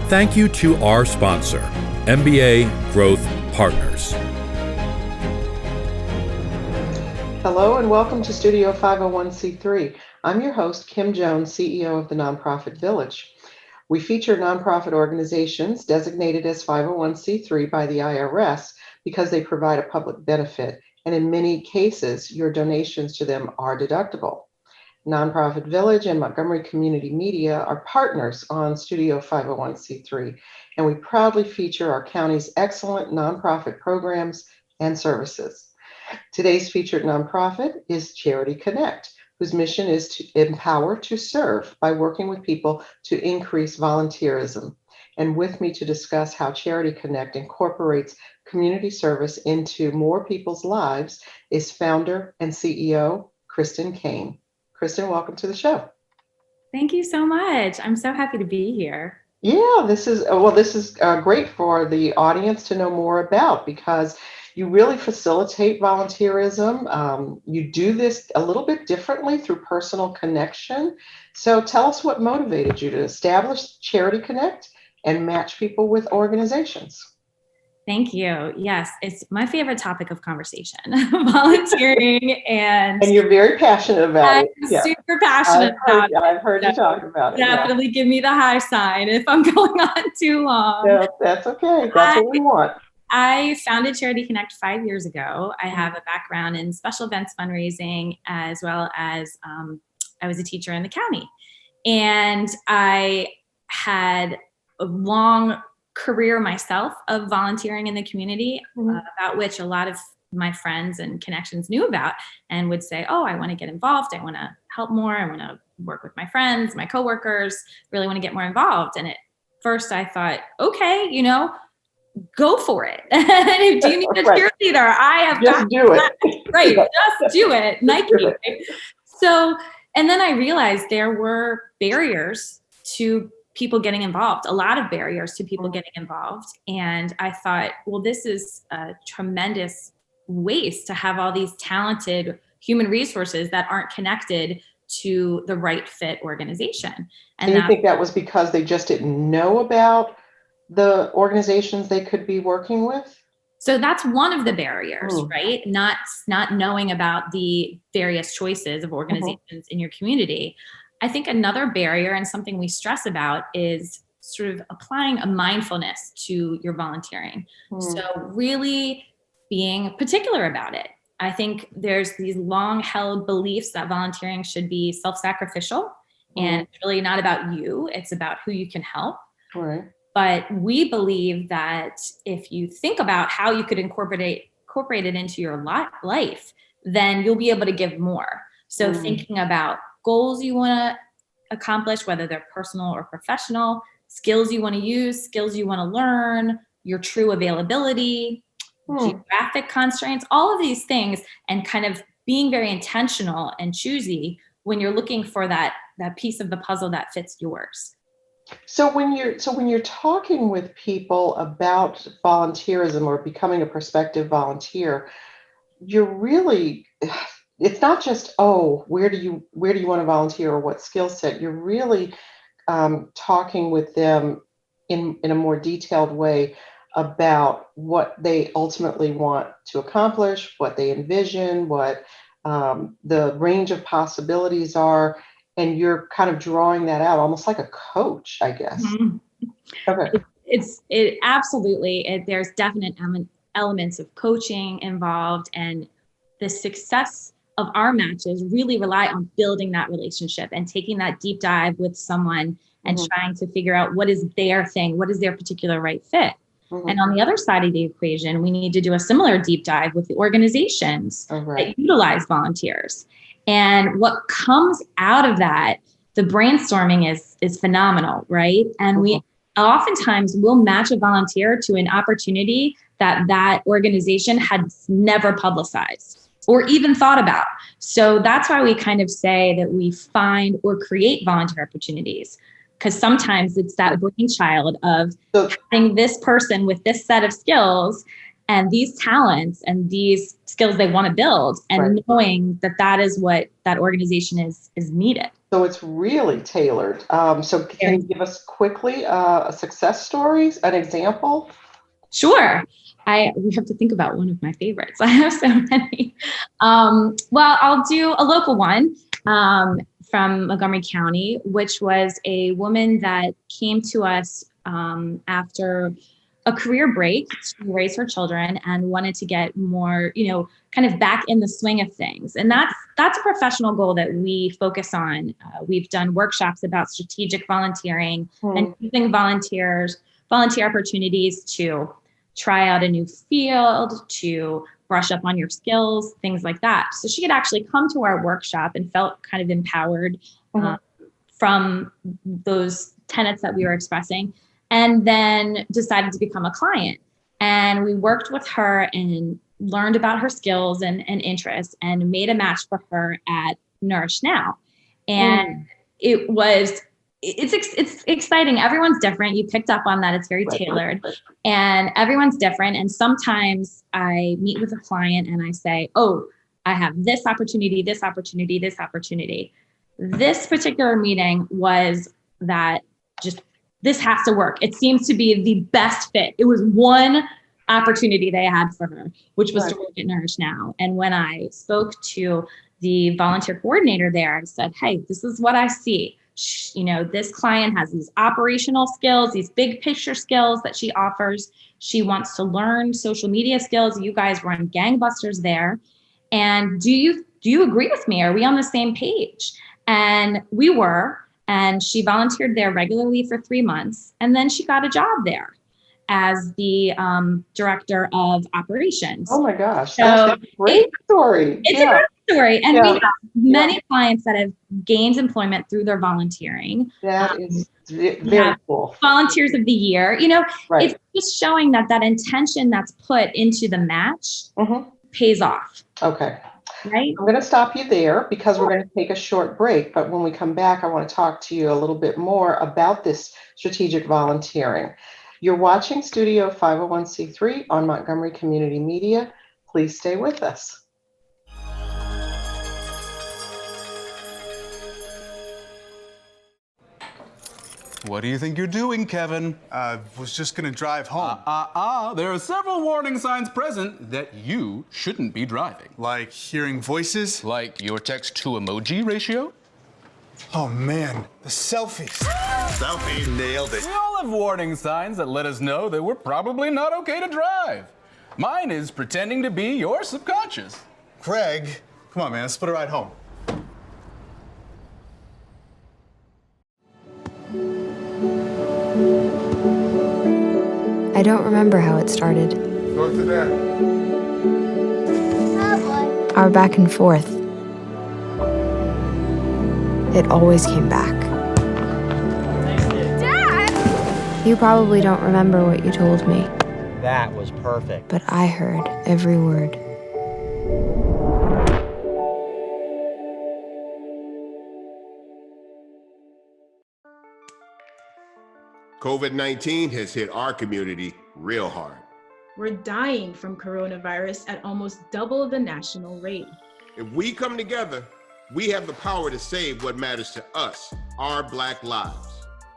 Thank you to our sponsor, MBA Growth Partners. Hello and welcome to Studio 501c3. I'm your host, Kim Jones, CEO of the Nonprofit Village. We feature nonprofit organizations designated as 501c3 by the IRS because they provide a public benefit, and in many cases, your donations to them are deductible. Nonprofit Village and Montgomery Community Media are partners on Studio 501c3, and we proudly feature our county's excellent nonprofit programs and services. Today's featured nonprofit is Charity Connect, whose mission is to empower to serve by working with people to increase volunteerism. And with me to discuss how Charity Connect incorporates community service into more people's lives is founder and CEO Christin Caine. Christin, welcome to the show. Thank you so much. I'm so happy to be here. Yeah, this is great for the audience to know more about, because you really facilitate volunteerism. You do this a little bit differently through personal connection. So tell us what motivated you to establish Charity Connect and match people with organizations. Thank you. Yes, it's my favorite topic of conversation, volunteering. And you're very passionate about it. I'm super passionate about it. I've heard you talk about it. Definitely give me the high sign if I'm going on too long. No, that's okay. That's what we want. I founded Charity Connect 5 years ago. I have a background in special events fundraising, as well as I was a teacher in the county. And I had a long career myself of volunteering in the community, about which a lot of my friends and connections knew about and would say, oh, I want to get involved. I want to help more. I want to work with my friends, my coworkers, really want to get more involved. And at first I thought, okay, go for it. Do you need a cheerleader? I have just do it. Right. Just do it. Nike. Do it. Right? So, and then I realized there were barriers to people getting involved, a lot of barriers to people getting involved. And I thought, well, this is a tremendous waste to have all these talented human resources that aren't connected to the right fit organization. And you think that was because they just didn't know about the organizations they could be working with? So that's one of the barriers, right? Not knowing about the various choices of organizations in your community. I think another barrier, and something we stress about, is sort of applying a mindfulness to your volunteering. So really being particular about it. I think there's these long-held beliefs that volunteering should be self-sacrificial, and it's really not about you. It's about who you can help. Right. But we believe that if you think about how you could incorporate it into your life, then you'll be able to give more. So thinking about goals you want to accomplish, whether they're personal or professional, skills you want to use, skills you want to learn, your true availability, geographic constraints, all of these things, and kind of being very intentional and choosy when you're looking for that piece of the puzzle that fits yours. So when you're talking with people about volunteerism or becoming a prospective volunteer, you're really, it's not just, where do you want to volunteer or what skill set? You're really talking with them in a more detailed way about what they ultimately want to accomplish, what they envision, what the range of possibilities are. And you're kind of drawing that out almost like a coach, I guess. Okay. It absolutely, there's definite elements of coaching involved, and the success of our matches really rely on building that relationship and taking that deep dive with someone and trying to figure out what is their thing, what is their particular right fit. And on the other side of the equation, we need to do a similar deep dive with the organizations that utilize volunteers. And what comes out of that, the brainstorming is phenomenal, right? And we oftentimes will match a volunteer to an opportunity that organization had never publicized or even thought about. So that's why we kind of say that we find or create volunteer opportunities, because sometimes it's that brainchild of having this person with this set of skills and these talents and these skills they want to build, and knowing that is what that organization is needed. So it's really tailored. So can you give us quickly a success stories, an example? Sure. We have to think about one of my favorites. I have so many. Well, I'll do a local one from Montgomery County, which was a woman that came to us after a career break to raise her children and wanted to get more, kind of back in the swing of things. And that's a professional goal that we focus on. We've done workshops about strategic volunteering and using volunteer opportunities to try out a new field, to brush up on your skills, things like that. So she had actually come to our workshop and felt kind of empowered from those tenets that we were expressing, and then decided to become a client. And we worked with her and learned about her skills and interests and made a match for her at Nourish Now. And it's exciting. Everyone's different. You picked up on that. It's very tailored and everyone's different. And sometimes I meet with a client and I say, oh, I have this opportunity, this opportunity, this opportunity. This particular meeting was that just, this has to work. It seems to be the best fit. It was one opportunity they had for her, which was to work at Nourish Now. And when I spoke to the volunteer coordinator there, I said, hey, this is what I see. This client has these operational skills, these big picture skills that she offers. She wants to learn social media skills. You guys run gangbusters there. And do you agree with me? Are we on the same page? And we were, and she volunteered there regularly for 3 months. And then she got a job there as the director of operations. Oh my gosh, that's a great story. It's a great story. And we have many clients that have gained employment through their volunteering. That is very cool. Volunteers of the Year. It's just showing that intention that's put into the match pays off. Okay. Right. I'm going to stop you there because we're going to take a short break. But when we come back, I want to talk to you a little bit more about this strategic volunteering. You're watching Studio 501c3 on Montgomery Community Media. Please stay with us. What do you think you're doing, Kevin? Was just gonna drive home. There are several warning signs present that you shouldn't be driving. Like hearing voices? Like your text to emoji ratio? Oh man, the selfies. Selfie, nailed it. We all have warning signs that let us know that we're probably not okay to drive. Mine is pretending to be your subconscious. Greg, come on man, let's put a ride home. I don't remember how it started. Go to that. Oh boy. Our back and forth. It always came back. Dad! You probably don't remember what you told me. That was perfect. But I heard every word. COVID-19 has hit our community real hard. We're dying from coronavirus at almost double the national rate. If we come together, we have the power to save what matters to us, our Black lives.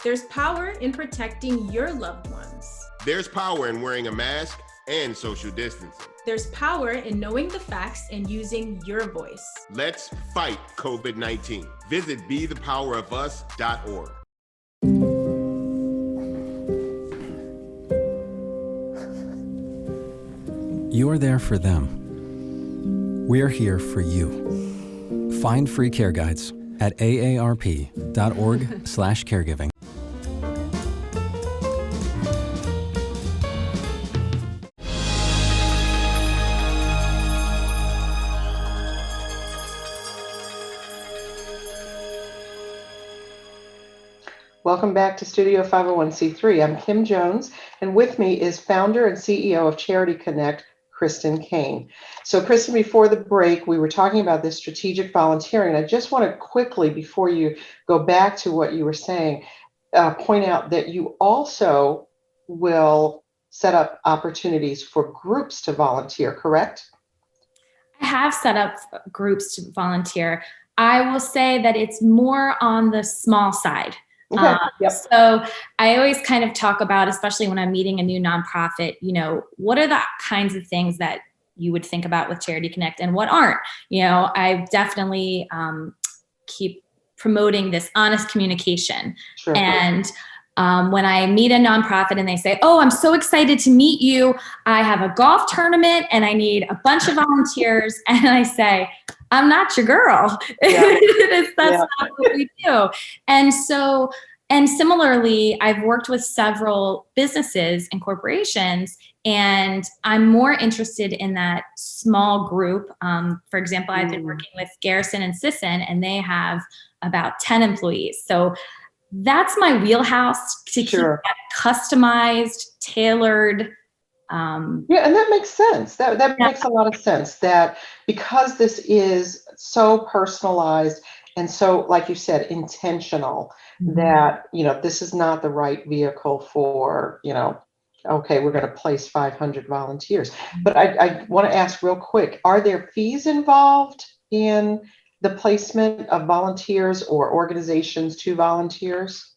There's power in protecting your loved ones. There's power in wearing a mask and social distancing. There's power in knowing the facts and using your voice. Let's fight COVID-19. Visit bethepowerofus.org. You're there for them. We're here for you. Find free care guides at aarp.org/caregiving. Welcome back to Studio 501c3. I'm Kim Jones, and with me is founder and CEO of Charity Connect, Christin Caine. So Christin, before the break, we were talking about this strategic volunteering. I just want to quickly, before you go back to what you were saying, point out that you also will set up opportunities for groups to volunteer, correct? I have set up groups to volunteer. I will say that it's more on the small side. Okay. Yep. So I always kind of talk about, especially when I'm meeting a new nonprofit, what are the kinds of things that you would think about with Charity Connect and what aren't? I definitely keep promoting this honest communication. Sure. And when I meet a nonprofit and they say, "Oh, I'm so excited to meet you. I have a golf tournament and I need a bunch of volunteers." And I say, "I'm not your girl." Yeah. That's not what we do. And similarly, I've worked with several businesses and corporations, and I'm more interested in that small group. For example, I've been working with Garrison and Sisson, and they have about 10 employees. So that's my wheelhouse, to keep that customized, tailored. And that makes sense. That makes a lot of sense, that because this is so personalized and so, like you said, intentional, that, this is not the right vehicle for, okay, we're going to place 500 volunteers. But I want to ask real quick, are there fees involved in the placement of volunteers or organizations to volunteers?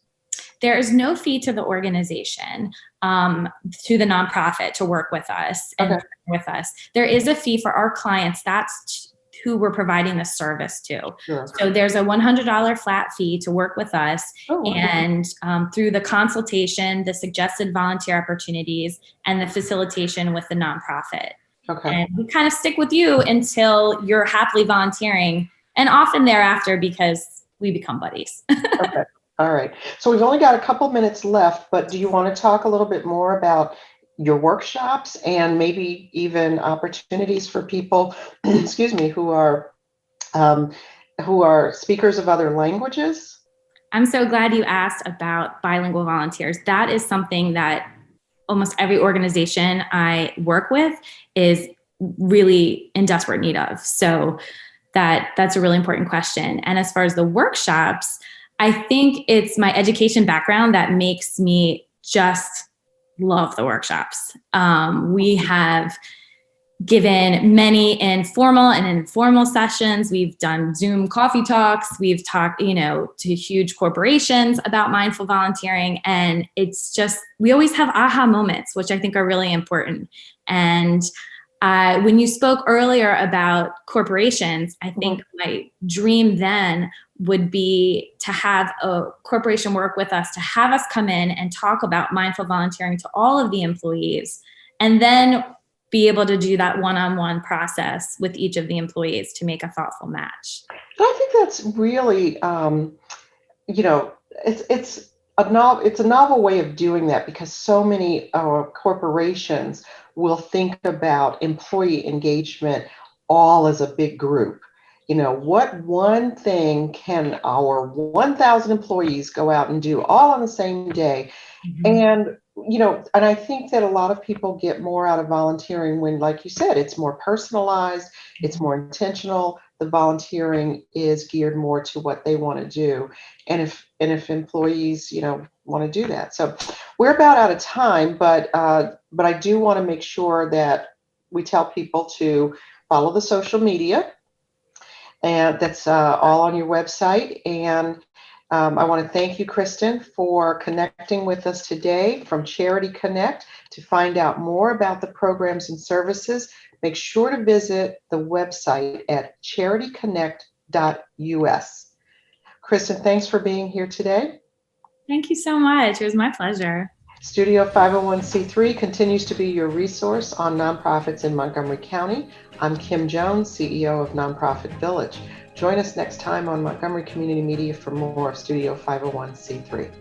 There is no fee to the organization, to the nonprofit, to work with us and partner with us. There is a fee for our clients. That's who we're providing the service to. Sure. So there's a $100 flat fee to work with us. And through the consultation, the suggested volunteer opportunities, and the facilitation with the nonprofit. Okay. And we kind of stick with you until you're happily volunteering, and often thereafter, because we become buddies. Okay. All right. So we've only got a couple minutes left, but do you want to talk a little bit more about your workshops and maybe even opportunities for people, excuse me, who are speakers of other languages? I'm so glad you asked about bilingual volunteers. That is something that almost every organization I work with is really in desperate need of. So that's a really important question. And as far as the workshops, I think it's my education background that makes me just love the workshops. We have given many informal and informal sessions. We've done Zoom coffee talks. We've talked, to huge corporations about mindful volunteering. And it's just, we always have aha moments, which I think are really important. And when you spoke earlier about corporations, I think my dream then would be to have a corporation work with us, to have us come in and talk about mindful volunteering to all of the employees, and then be able to do that one-on-one process with each of the employees to make a thoughtful match. I think that's really, it's a novel way of doing that, because so many corporations will think about employee engagement all as a big group. What one thing can our 1,000 employees go out and do all on the same day? And, and I think that a lot of people get more out of volunteering when, like you said, it's more personalized, it's more intentional. The volunteering is geared more to what they want to do. And if employees, want to do that. So we're about out of time, but I do want to make sure that we tell people to follow the social media. And that's all on your website. And I want to thank you, Christin, for connecting with us today from Charity Connect. To find out more about the programs and services, make sure to visit the website at charityconnect.us. Christin, thanks for being here today. Thank you so much. It was my pleasure. Studio 501c3 continues to be your resource on nonprofits in Montgomery County. I'm Kim Jones, CEO of Nonprofit Village. Join us next time on Montgomery Community Media for more of Studio 501c3.